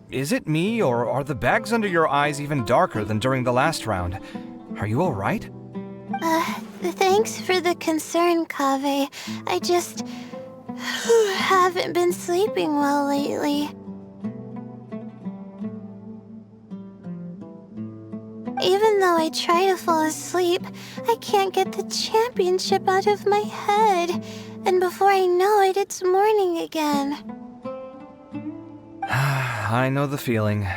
Is it me, or are the bags under your eyes even darker than during the last round? Are you all right? Thanks for the concern, Kaveh. I just haven't been sleeping well lately. Even though I try to fall asleep, I can't get the championship out of my head. And before I know it, it's morning again. I know the feeling.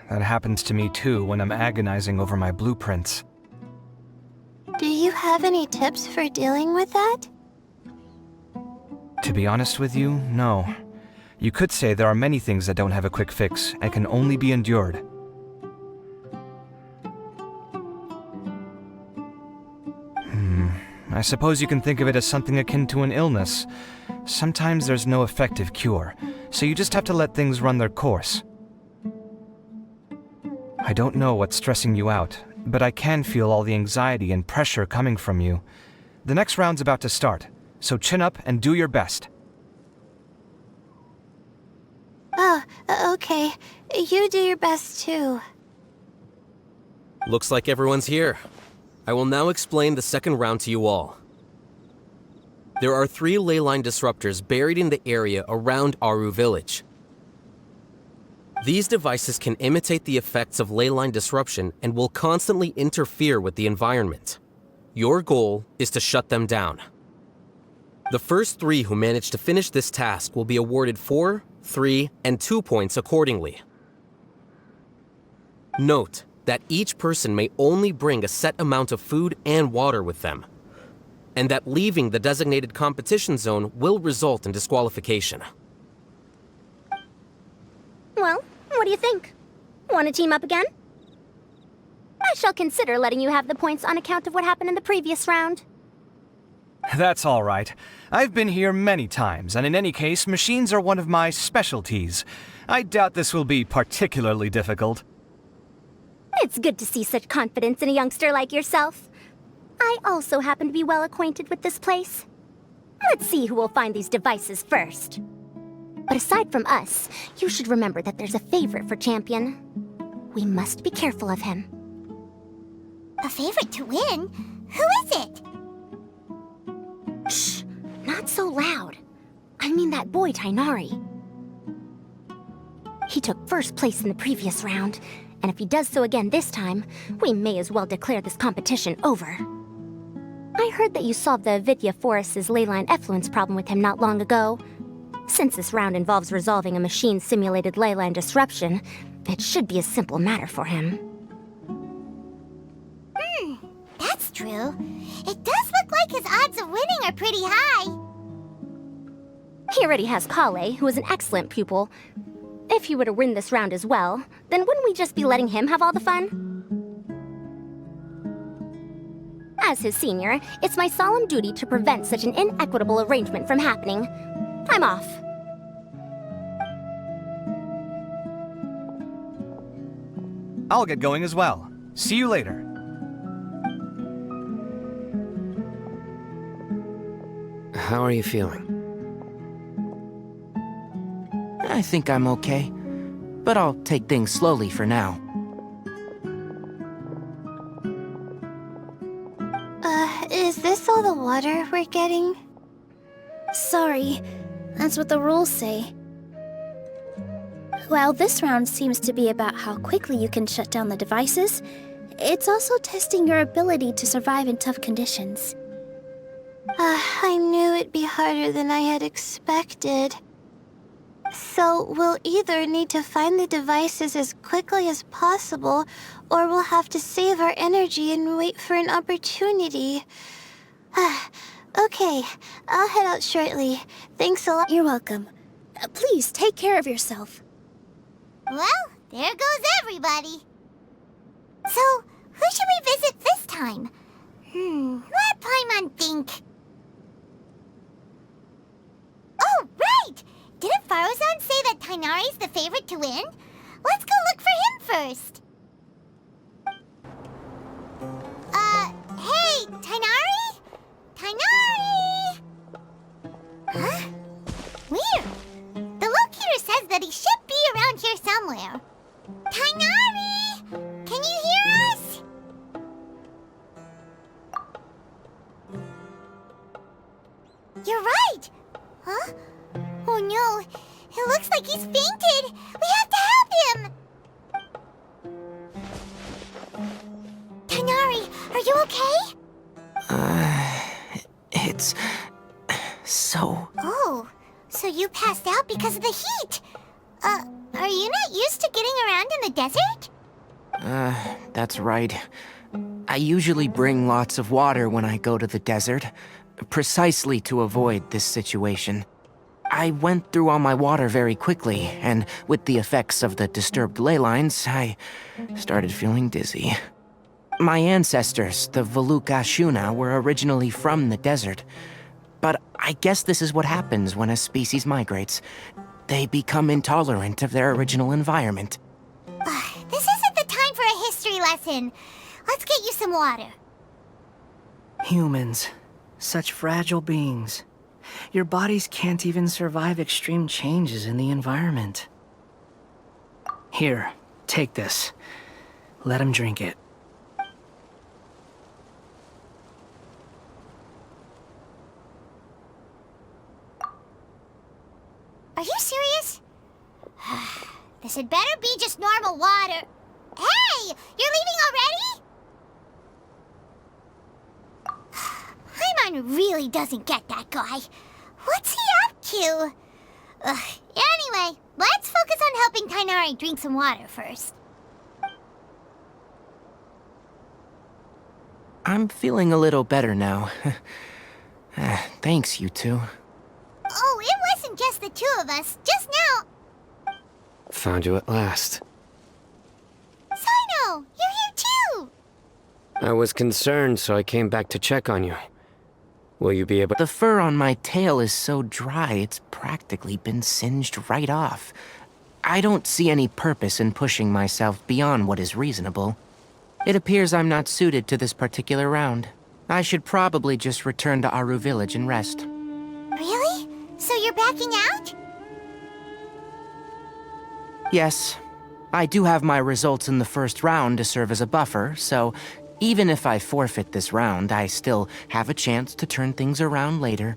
That happens to me too when I'm agonizing over my blueprints. Do you have any tips for dealing with that? To be honest with you, no. You could say there are many things that don't have a quick fix and can only be endured. I suppose you can think of it as something akin to an illness. Sometimes there's no effective cure, so you just have to let things run their course. I don't know what's stressing you out, but I can feel all the anxiety and pressure coming from you. The next round's about to start, so chin up and do your best. Oh, okay. You do your best too. Looks like everyone's here. I will now explain the second round to you all. There are 3 ley line disruptors buried in the area around Aru Village. These devices can imitate the effects of ley line disruption and will constantly interfere with the environment. Your goal is to shut them down. The first 3 who manage to finish this task will be awarded 4, 3, and 2 points accordingly. Note that each person may only bring a set amount of food and water with them, and that leaving the designated competition zone will result in disqualification. Well, what do you think? Want to team up again? I shall consider letting you have the points on account of what happened in the previous round. That's all right. I've been here many times, and in any case, machines are one of my specialties. I doubt this will be particularly difficult. It's good to see such confidence in a youngster like yourself. I also happen to be well acquainted with this place. Let's see who will find these devices first. But aside from us, you should remember that there's a favorite for Champion. We must be careful of him. A favorite to win? Who is it? Shh! Not so loud. I mean that boy, Tainari. He took first place in the previous round, and if he does so again this time, we may as well declare this competition over. I heard that you solved the Avidya Forest's leyline effluence problem with him not long ago. Since this round involves resolving a machine-simulated leyline disruption, it should be a simple matter for him. That's true. It does look like his odds of winning are pretty high. He already has Kale, who is an excellent pupil. If he were to win this round as well, then wouldn't we just be letting him have all the fun? As his senior, it's my solemn duty to prevent such an inequitable arrangement from happening. I'm off. I'll get going as well. See you later. How are you feeling? I think I'm okay, but I'll take things slowly for now. Is this all the water we're getting? Sorry, that's what the rules say. While this round seems to be about how quickly you can shut down the devices, it's also testing your ability to survive in tough conditions. I knew it'd be harder than I had expected. So we'll either need to find the devices as quickly as possible, or we'll have to save our energy and wait for an opportunity. Okay, I'll head out shortly. Thanks a lot. You're welcome. Please take care of yourself. Well, there goes everybody. So, who should we visit this time? Let Paimon think. Oh, right! Didn't Farozan say that Tainari's the favorite to win? Let's go look for him first. Hey, Tainari? Tainari! Huh? Weird. The locator says that he should be around here You're right! Huh? Oh no, it looks like he's fainted! We have to help him! Tighnari, are you okay? It's so... Oh, so you passed out because of the heat! Are you not used to getting around in the desert? That's right. I usually bring lots of water when I go to the desert, precisely to avoid this situation. I went through all my water very quickly, and with the effects of the disturbed ley lines, I started feeling dizzy. My ancestors, the Valukashuna, were originally from the desert. But I guess this is what happens when a species migrates. They become intolerant of their original environment. This isn't the time for a history lesson. Let's get you some water. Humans. Such fragile beings. Your bodies can't even survive extreme changes in the environment. Here, take this. Let him drink it. Are you serious? This had better be just normal water. Hey! You're leaving already? Paimon really doesn't get that guy. What's he up to? Anyway, let's focus on helping Tighnari drink some water first. I'm feeling a little better now. Thanks, you two. Oh, it wasn't just the two of us. Just now. Found you at last. Sino, you're here too! I was concerned, so I came back to check on you. Will you be able... The fur on my tail is so dry, it's practically been singed right off. I don't see any purpose in pushing myself beyond what is reasonable. It appears I'm not suited to this particular round. I should probably just return to Aru Village and rest. Really? So you're backing out? Yes. I do have my results in the first round to serve as a buffer, so even if I forfeit this round, I still have a chance to turn things around later.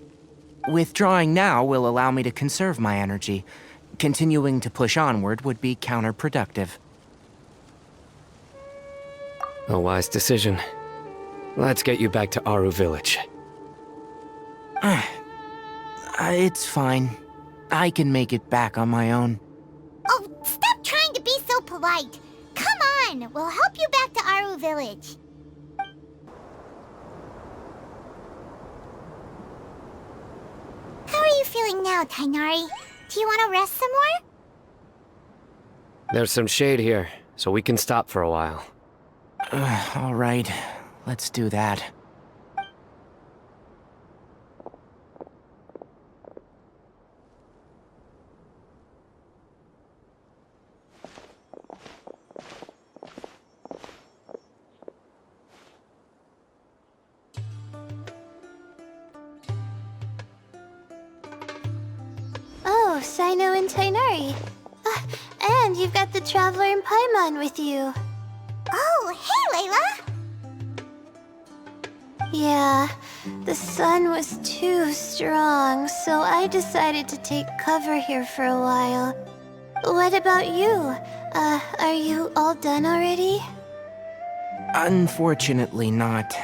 Withdrawing now will allow me to conserve my energy. Continuing to push onward would be counterproductive. A wise decision. Let's get you back to Aru Village. It's fine. I can make it back on my own. Oh, stop trying to be so polite. Come on, we'll help you back to Aru Village. How are you feeling now, Tighnari? Do you want to rest some more? There's some shade here, so we can stop for a while. All right, let's do that. Oh, Sino and Tighnari. And you've got the Traveler and Paimon with you. Oh, hey, Layla! Yeah, the sun was too strong, so I decided to take cover here for a while. What about you? Are you all done already? Unfortunately not.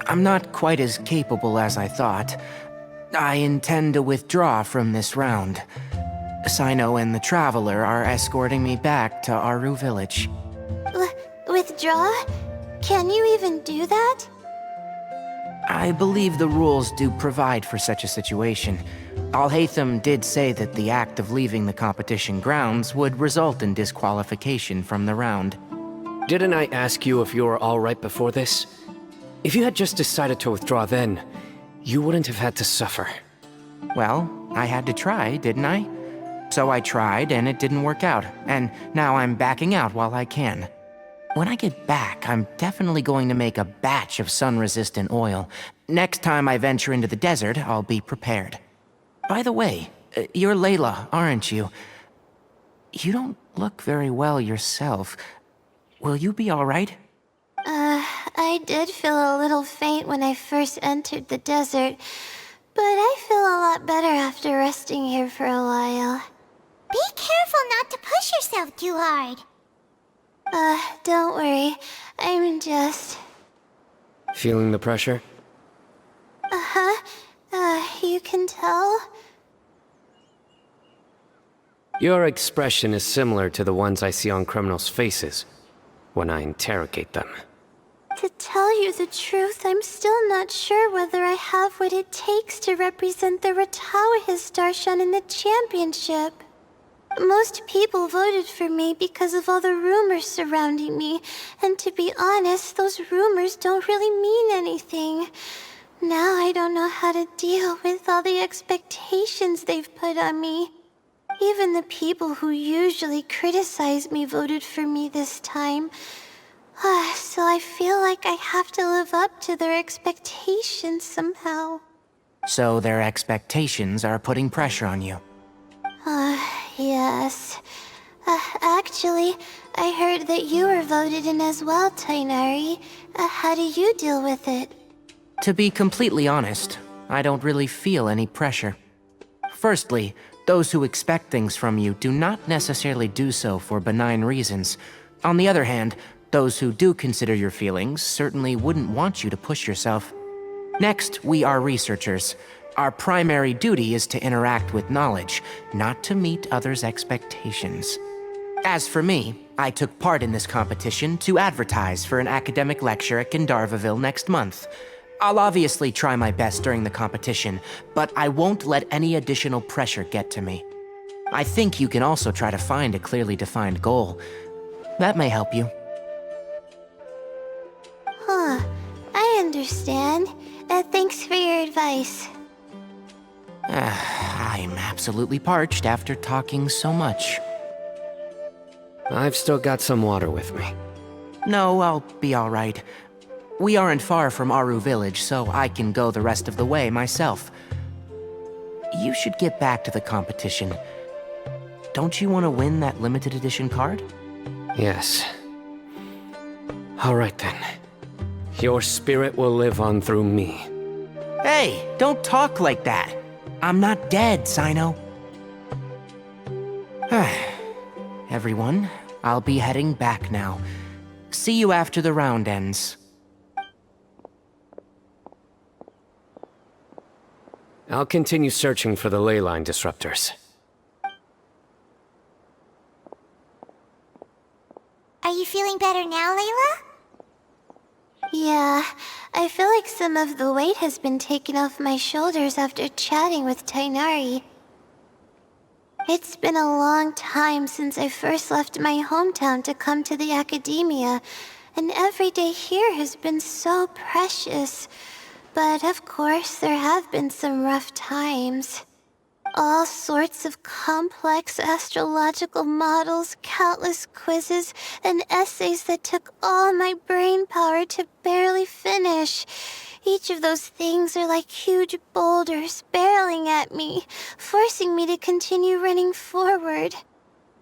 I'm not quite as capable as I thought. I intend to withdraw from this round. Sino and the Traveler are escorting me back to Aru Village. Withdraw? Can you even do that? I believe the rules do provide for such a situation. Alhaitham did say that the act of leaving the competition grounds would result in disqualification from the round. Didn't I ask you if you were all right before this? If you had just decided to withdraw then, you wouldn't have had to suffer. Well, I had to try, didn't I? So I tried, and it didn't work out, and now I'm backing out while I can. When I get back, I'm definitely going to make a batch of sun-resistant oil. Next time I venture into the desert, I'll be prepared. By the way, you're Layla, aren't you? You don't look very well yourself. Will you be all right? I did feel a little faint when I first entered the desert, but but I feel a lot better after resting here for a while. Be careful not to push yourself too hard. Don't worry. I'm just... Feeling the pressure? You can tell? Your expression is similar to the ones I see on criminals' faces when I interrogate them. To tell you the truth, I'm still not sure whether I have what it takes to represent the Ratawa Darshan in the championship. Most people voted for me because of all the rumors surrounding me, and to be honest, those rumors don't really mean anything. Now I don't know how to deal with all the expectations they've put on me. Even the people who usually criticize me voted for me this time. So I feel like I have to live up to their expectations somehow. So their expectations are putting pressure on you. Yes. Actually, I heard that you were voted in as well, Tainari. How do you deal with it? To be completely honest, I don't really feel any pressure. Firstly, those who expect things from you do not necessarily do so for benign reasons. On the other hand, those who do consider your feelings certainly wouldn't want you to push yourself. Next, we are researchers. Our primary duty is to interact with knowledge, not to meet others' expectations. As for me, I took part in this competition to advertise for an academic lecture at Gandharvaville next month. I'll obviously try my best during the competition, but I won't let any additional pressure get to me. I think you can also try to find a clearly defined goal. That may help you. I understand. Thanks for your advice. I'm absolutely parched after talking so much. I've still got some water with me. No, I'll be all right. We aren't far from Aru Village, so I can go the rest of the way myself. You should get back to the competition. Don't you want to win that limited edition card? Yes. All right then. Your spirit will live on through me. Hey, don't talk like that. I'm not dead, Sino. Everyone, I'll be heading back now. See you after the round ends. I'll continue searching for the ley line disruptors. Are you feeling better now, Layla? Yeah, I feel like some of the weight has been taken off my shoulders after chatting with Tainari. It's been a long time since I first left my hometown to come to the academia, and every day here has been so precious. But of course, there have been some rough times. All sorts of complex astrological models, countless quizzes, and essays that took all my brain power to barely finish. Each of those things are like huge boulders barreling at me, forcing me to continue running forward.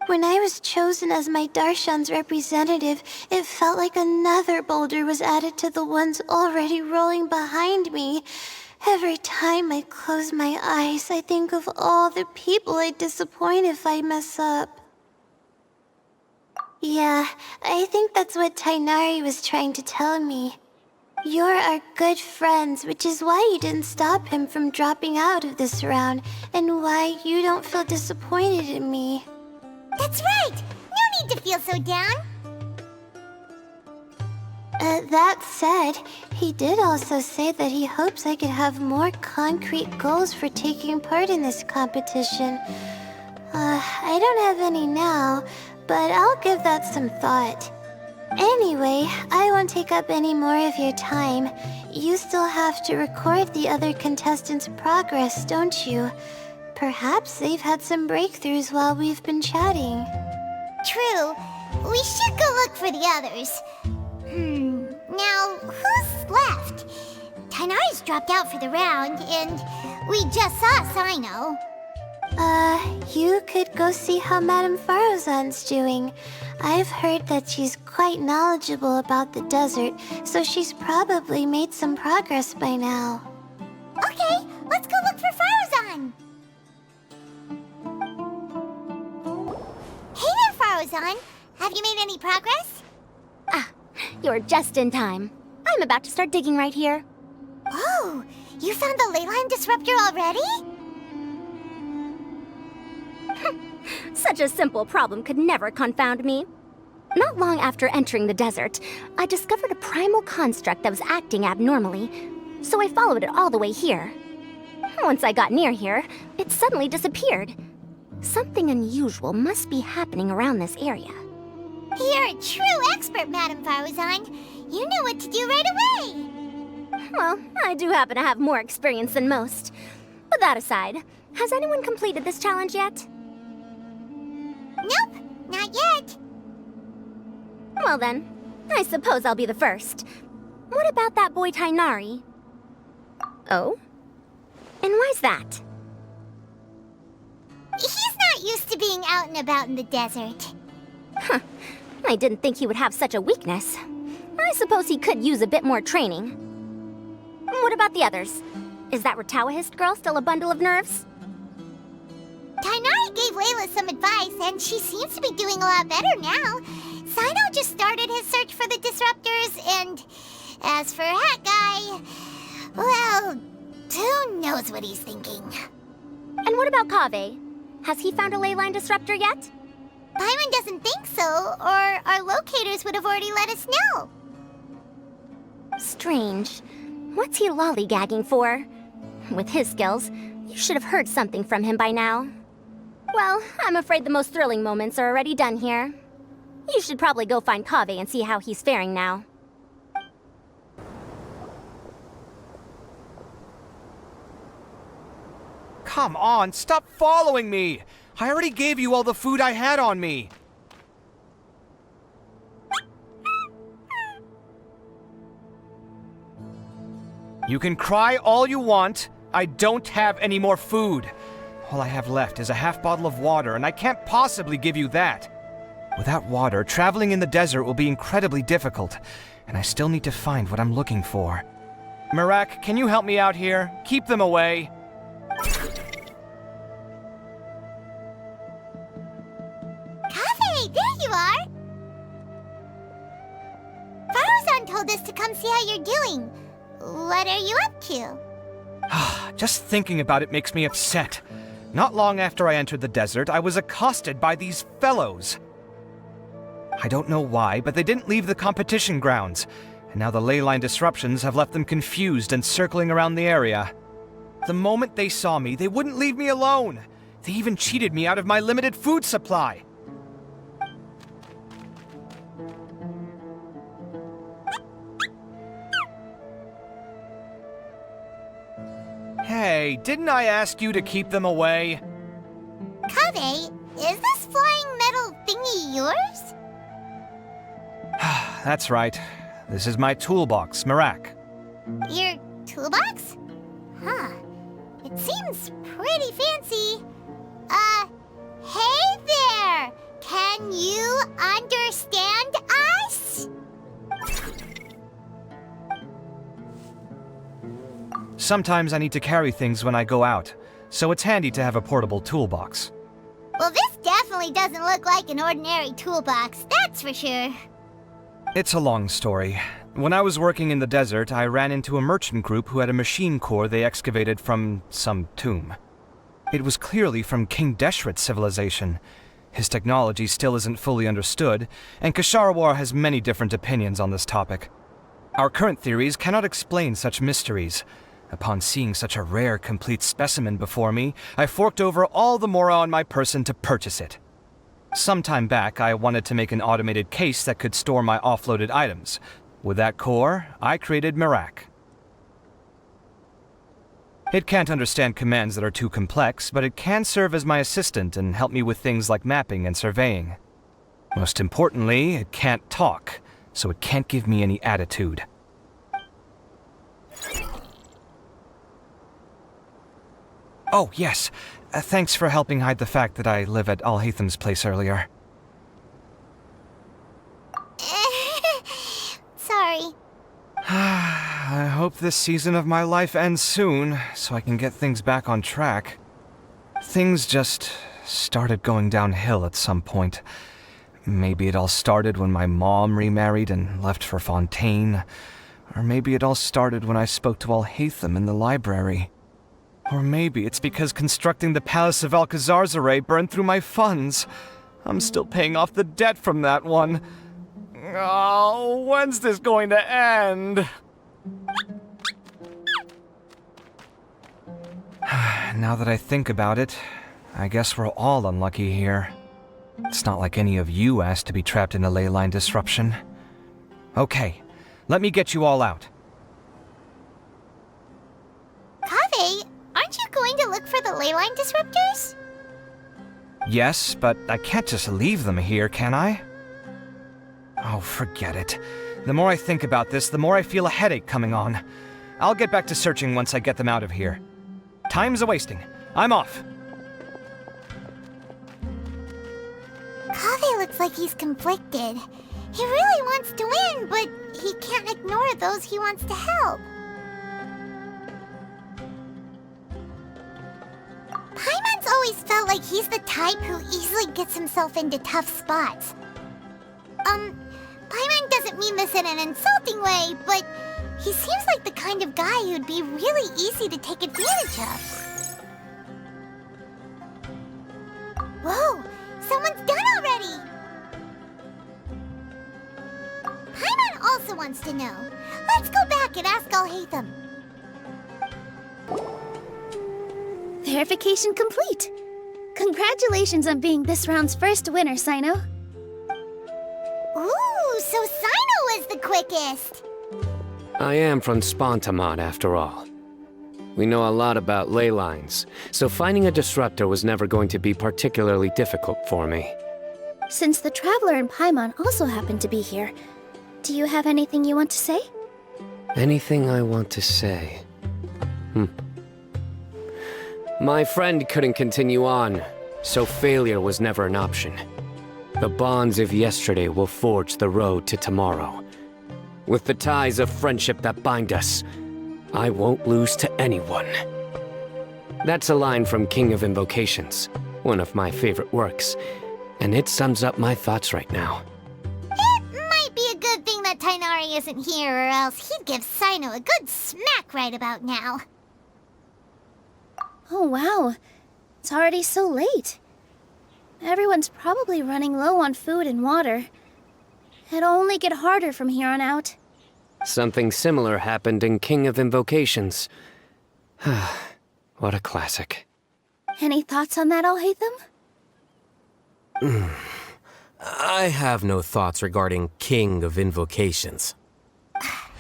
When I was chosen as my Darshan's representative, it felt like another boulder was added to the ones already rolling behind me. Every time I close my eyes, I think of all the people I'd disappoint if I mess up. Yeah, I think that's what Tainari was trying to tell me. You're our good friends, which is why you didn't stop him from dropping out of this round, and why you don't feel disappointed in me. That's right! No need to feel so down! That said, he did also say that he hopes I could have more concrete goals for taking part in this competition. I don't have any now, but I'll give that some thought. Anyway, I won't take up any more of your time. You still have to record the other contestants' progress, don't you? Perhaps they've had some breakthroughs while we've been chatting. True. We should go look for the others. Now, who's left? Tainari's dropped out for the round, and we just saw Sino. You could go see how Madame Farozan's doing. I've heard that she's quite knowledgeable about the desert, so she's probably made some progress by now. Okay, let's go look on! Hey there, Farozan. Have you made any progress? You're just in time. I'm about to start digging right here. Oh, you found the leyline disruptor already? Such a simple problem could never confound me. Not long after entering the desert, I discovered a primal construct that was acting abnormally, so I followed it all the way here. Once I got near here, it suddenly disappeared. Something unusual must be happening around this area. You're a true expert, Madam Farozan. You knew what to do right away. Well, I do happen to have more experience than most. But that aside, has anyone completed this challenge yet? Nope, not yet. Well then, I suppose I'll be the first. What about that boy Tainari? Oh? And why's that? He's not used to being out and about in the desert. Huh. I didn't think he would have such a weakness. I suppose he could use a bit more training. What about the others? Is that Ratawahist girl still a bundle of nerves? Tainari gave Layla some advice, and she seems to be doing a lot better now. Sino just started his search for the disruptors, and as for Hat Guy, well, who knows what he's thinking. And what about Kaveh? Has he found a leyline disruptor yet? Paimon doesn't think so, or our locators would have already let us know. Strange. What's he lollygagging for? With his skills, you should have heard something from him by now. Well, I'm afraid the most thrilling moments are already done here. You should probably go find Kaveh and see how he's faring now. Come on, stop following me! I already gave you all the food I had on me. You can cry all you want. I don't have any more food. All I have left is a half bottle of water, and I can't possibly give you that. Without water, traveling in the desert will be incredibly difficult, and I still need to find what I'm looking for. Merak, can you help me out here? Keep them away. Kaveh, there you are! Farozan told us to come see how you're doing. What are you up to? Just thinking about it makes me upset. Not long after I entered the desert, I was accosted by these fellows. I don't know why, but they didn't leave the competition grounds, and now the leyline disruptions have left them confused and circling around the area. The moment they saw me, they wouldn't leave me alone. They even cheated me out of my limited food supply. Hey, didn't I ask you to keep them away? Kaveh, is this flying metal thingy yours? That's right. This is my toolbox, Merak. Your toolbox? Huh. It seems pretty fancy. Hey there! Can you understand us? Sometimes I need to carry things when I go out, so it's handy to have a portable toolbox. Well, this definitely doesn't look like an ordinary toolbox, that's for sure. It's a long story. When I was working in the desert, I ran into a merchant group who had a machine core they excavated from some tomb. It was clearly from King Deshret's civilization. His technology still isn't fully understood, and Kasharawar has many different opinions on this topic. Our current theories cannot explain such mysteries. Upon seeing such a rare, complete specimen before me, I forked over all the mora on my person to purchase it. Some time back, I wanted to make an automated case that could store my offloaded items. With that core, I created Merak. It can't understand commands that are too complex, but it can serve as my assistant and help me with things like mapping and surveying. Most importantly, it can't talk, so it can't give me any attitude. Oh, yes. Thanks for helping hide the fact that I live at Alhatham's place earlier. Sorry. I hope this season of my life ends soon, so I can get things back on track. Things just started going downhill at some point. Maybe it all started when my mom remarried and left for Fontaine. Or maybe it all started when I spoke to Alhaitham in the library. Or maybe it's because constructing the Palace of Alcazarzaray burned through my funds. I'm still paying off the debt from that one. Oh, when's this going to end? Now that I think about it, I guess we're all unlucky here. It's not like any of you asked to be trapped in a ley line disruption. Okay, let me get you all out. Kaveh, aren't you going to look for the ley line disruptors? Yes, but I can't just leave them here, can I? Oh, forget it. The more I think about this, the more I feel a headache coming on. I'll get back to searching once I get them out of here. Time's a-wasting. I'm off. Kaveh looks like he's conflicted. He really wants to win, but he can't ignore those he wants to help. Paimon's always felt like he's the type who easily gets himself into tough spots. Paimon doesn't mean this in an insulting way, but he seems like the kind of guy who'd be really easy to take advantage of. Whoa! Someone's done already! Paimon also wants to know. Let's go back and ask Alhaitham. Verification complete. Congratulations on being this round's first winner, Sino. Ooh, so Sino was the quickest! I am from Spontamod, after all. We know a lot about ley lines, so finding a disruptor was never going to be particularly difficult for me. Since the Traveler and Paimon also happen to be here, do you have anything you want to say? Anything I want to say? My friend couldn't continue on, so failure was never an option. The bonds of yesterday will forge the road to tomorrow. With the ties of friendship that bind us, I won't lose to anyone. That's a line from King of Invocations, one of my favorite works, and it sums up my thoughts right now. It might be a good thing that Tighnari isn't here, or else he'd give Sino a good smack right about now. Oh wow, it's already so late. Everyone's probably running low on food and water. It'll only get harder from here on out. Something similar happened in King of Invocations. What a classic. Any thoughts on that, Alhaitham? I have no thoughts regarding King of Invocations.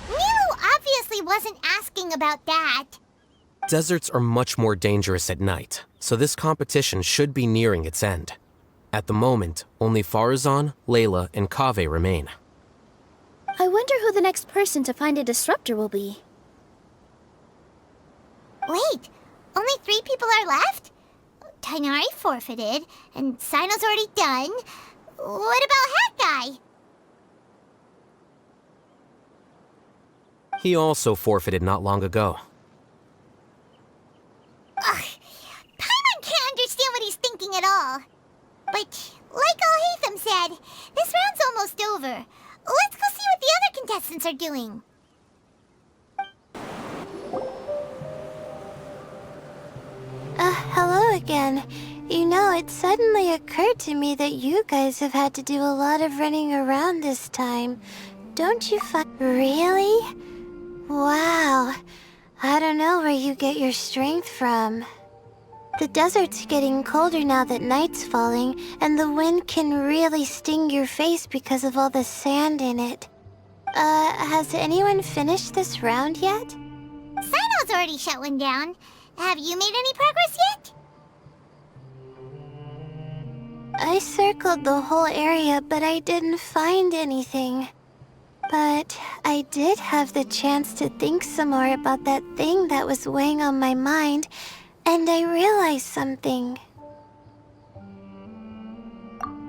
Milu obviously wasn't asking about that. Deserts are much more dangerous at night, so this competition should be nearing its end. At the moment, only Farazan, Layla, and Kaveh remain. I wonder who the next person to find a disruptor will be. Wait, only 3 people are left? Tighnari forfeited, and Sino's already done. What about Hat Guy? He also forfeited not long ago. Ugh, Paimon can't understand what he's thinking at all. But, like Alhaitham said, this round's almost over. Let's go see what the other contestants are doing. Hello again. You know, it suddenly occurred to me that you guys have had to do a lot of running around this time. Don't you Really? Wow. I don't know where you get your strength from. The desert's getting colder now that night's falling, and the wind can really sting your face because of all the sand in it. Has anyone finished this round yet? Sino's already shut one down. Have you made any progress yet? I circled the whole area, but I didn't find anything. But I did have the chance to think some more about that thing that was weighing on my mind, and I realized something.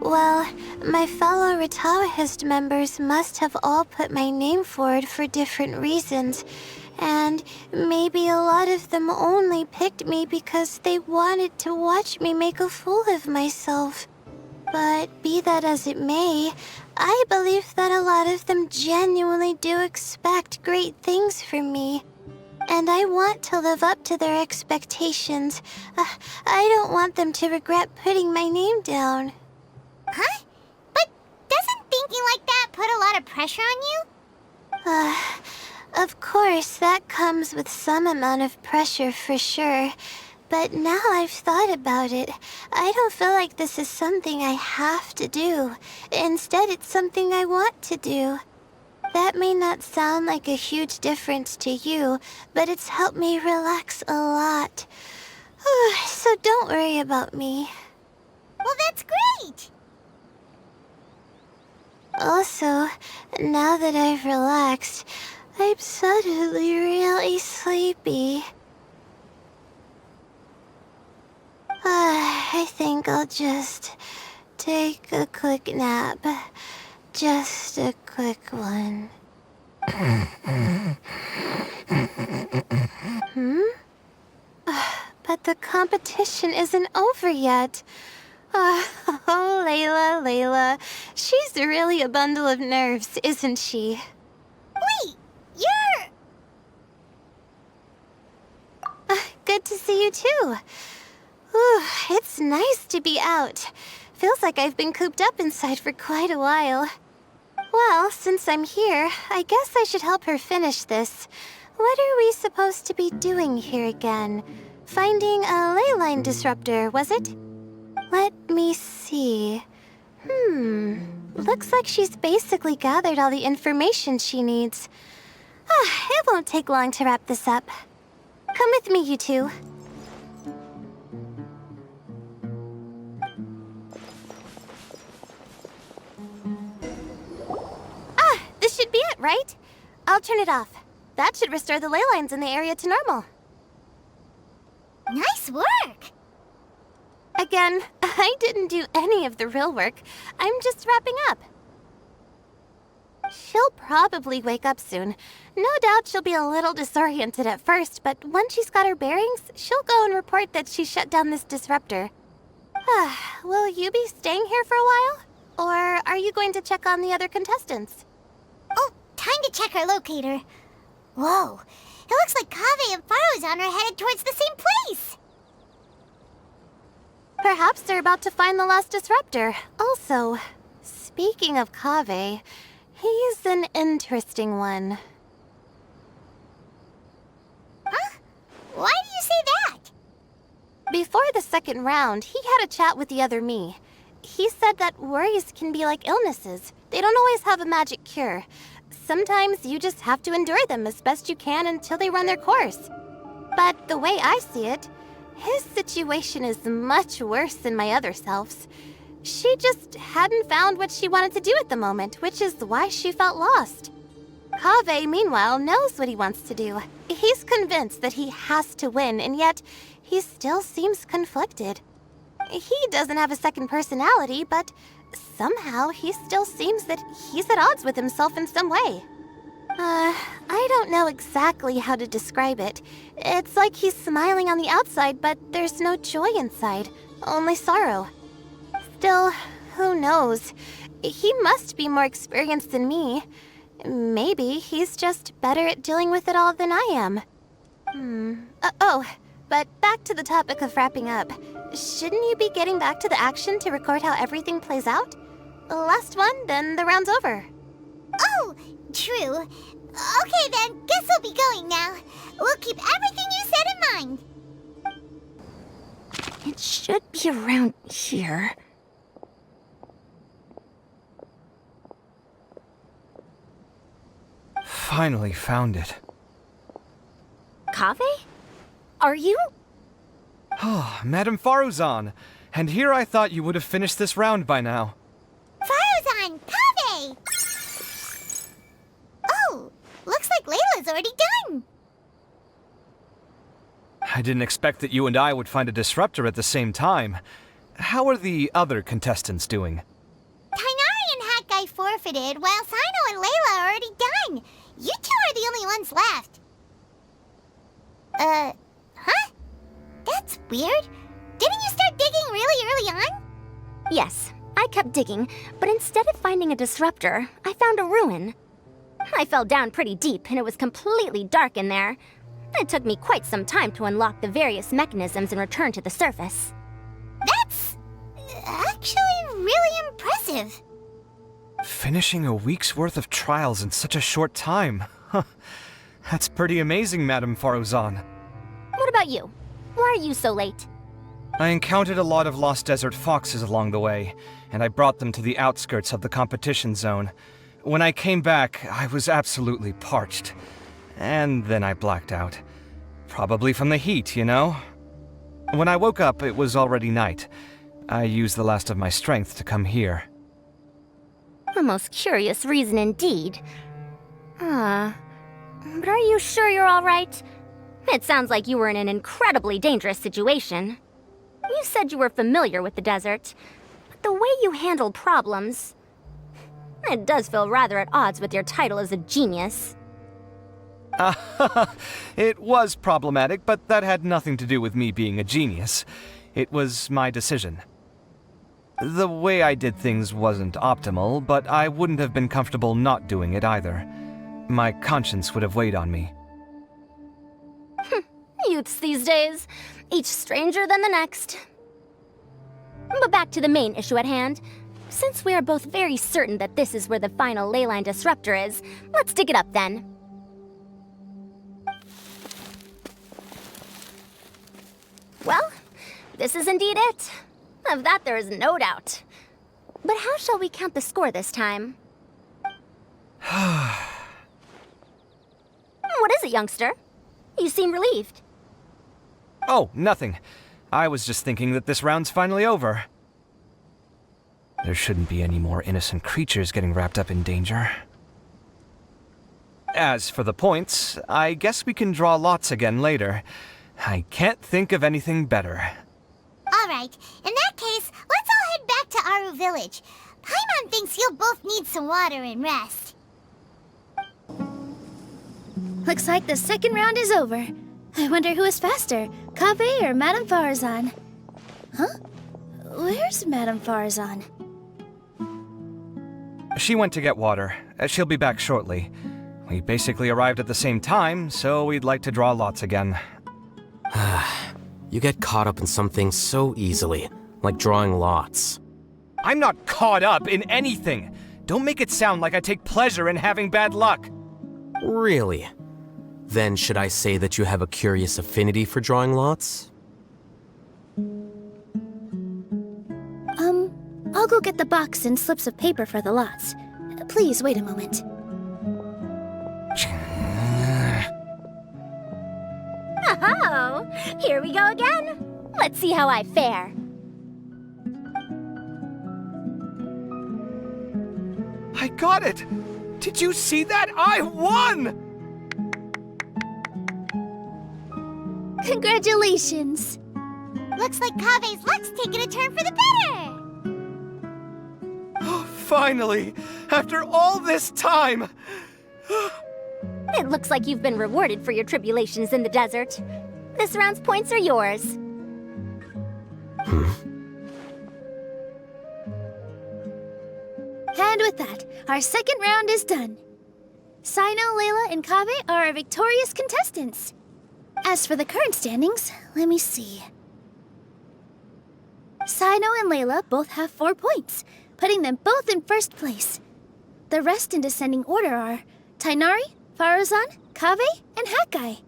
Well, my fellow Retawahist members must have all put my name forward for different reasons, And maybe a lot of them only picked me because they wanted to watch me make a fool of myself. But be that as it may, I believe that a lot of them genuinely do expect great things from me. And I want to live up to their expectations. I don't want them to regret putting my name down. Huh? But doesn't thinking like that put a lot of pressure on you? Of course, that comes with some amount of pressure for sure. But now I've thought about it, I don't feel like this is something I have to do. Instead, it's something I want to do. That may not sound like a huge difference to you, but it's helped me relax a lot. So don't worry about me. Well, that's great! Also, now that I've relaxed, I'm suddenly really sleepy. I think I'll just take a quick nap. Just a quick one. But the competition isn't over yet. Oh, Layla. She's really a bundle of nerves, isn't she? Wait, you're... Good to see you too. Ooh, it's nice to be out. Feels like I've been cooped up inside for quite a while. Well, since I'm here, I guess I should help her finish this. What are we supposed to be doing here again? Finding a ley line disruptor, was it? Let me see. Looks like she's basically gathered all the information she needs. It won't take long to wrap this up. Come with me, you two. This should be it, right? I'll turn it off. That should restore the ley lines in the area to normal. Nice work! Again, I didn't do any of the real work. I'm just wrapping up. She'll probably wake up soon. No doubt she'll be a little disoriented at first, but once she's got her bearings, she'll go and report that she shut down this disruptor. Will you be staying here for a while? Or are you going to check on the other contestants? Oh, time to check our locator. Whoa, it looks like Kaveh and Farozan are headed towards the same place. Perhaps they're about to find the last disruptor. Also, speaking of Kaveh, he's an interesting one. Huh? Why do you say that? Before the second round, he had a chat with the other me. He said that worries can be like illnesses. They don't always have a magic cure. Sometimes you just have to endure them as best you can until they run their course. But the way I see it, his situation is much worse than my other self's. She just hadn't found what she wanted to do at the moment, which is why she felt lost. Kaveh, meanwhile, knows what he wants to do. He's convinced that he has to win, and yet he still seems conflicted. He doesn't have a second personality, but somehow he still seems that he's at odds with himself in some way. I don't know exactly how to describe it. It's like he's smiling on the outside, but there's no joy inside, only sorrow. Still, who knows? He must be more experienced than me. Maybe he's just better at dealing with it all than I am. But back to the topic of wrapping up. Shouldn't you be getting back to the action to record how everything plays out? Last one, then the round's over. Oh, true. Okay then, guess we'll be going now. We'll keep everything you said in mind. It should be around here. Finally found it. Kaveh? Are you? Oh, Madame Faruzan. And here I thought you would have finished this round by now. Farozan, Kaveh! Oh, looks like Layla's already done. I didn't expect that you and I would find a disruptor at the same time. How are the other contestants doing? Tainari and Hat Guy forfeited, while Sino and Layla are already done. You two are the only ones left. Huh? That's weird. Didn't you start digging really early on? Yes, I kept digging, but instead of finding a disruptor, I found a ruin. I fell down pretty deep, and it was completely dark in there. It took me quite some time to unlock the various mechanisms and return to the surface. That's actually really impressive. Finishing a week's worth of trials in such a short time. Huh. That's pretty amazing, Madame Faruzan. What about you? Why are you so late? I encountered a lot of lost desert foxes along the way, and I brought them to the outskirts of the competition zone. When I came back, I was absolutely parched. And then I blacked out. Probably from the heat, you know? When I woke up, it was already night. I used the last of my strength to come here. A most curious reason indeed. But are you sure you're all right? It sounds like you were in an incredibly dangerous situation. You said you were familiar with the desert, but the way you handle problems... It does feel rather at odds with your title as a genius. It was problematic, but that had nothing to do with me being a genius. It was my decision. The way I did things wasn't optimal, but I wouldn't have been comfortable not doing it either. My conscience would have weighed on me. Youths these days, each stranger than the next. But back to the main issue at hand. Since we are both very certain that this is where the final ley line disruptor is, let's dig it up then. Well, this is indeed it. Of that there is no doubt. But how shall we count the score this time? What is it, youngster? You seem relieved. Oh, nothing. I was just thinking that this round's finally over. There shouldn't be any more innocent creatures getting wrapped up in danger. As for the points, I guess we can draw lots again later. I can't think of anything better. Alright, in that case, let's all head back to Aru Village. Paimon thinks you'll both need some water and rest. Looks like the second round is over. I wonder who is faster, Kaveh or Madame Farazan? Huh? Where's Madame Farazan? She went to get water. She'll be back shortly. We basically arrived at the same time, so we'd like to draw lots again. You get caught up in some things so easily, like drawing lots. I'm not caught up in anything! Don't make it sound like I take pleasure in having bad luck! Really? Then should I say that you have a curious affinity for drawing lots? I'll go get the box and slips of paper for the lots. Please wait a moment. Oh, here we go again. Let's see how I fare. I got it! Did you see that? I won! Congratulations! Looks like Kaveh's luck's taking a turn for the better! Finally! After all this time! It looks like you've been rewarded for your tribulations in the desert. This round's points are yours. And with that, our second round is done. Sino, Layla, and Kaveh are our victorious contestants. As for the current standings, let me see. Sino and Layla both have 4 points, putting them both in first place. The rest in descending order are Tainari, Farazan, Kaveh, and Hakai.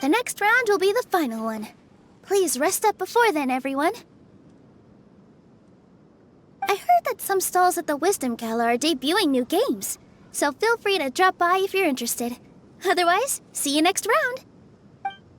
The next round will be the final one. Please rest up before then, everyone. I heard that some stalls at the Wisdom Gala are debuting new games, so feel free to drop by if you're interested. Otherwise, see you next round!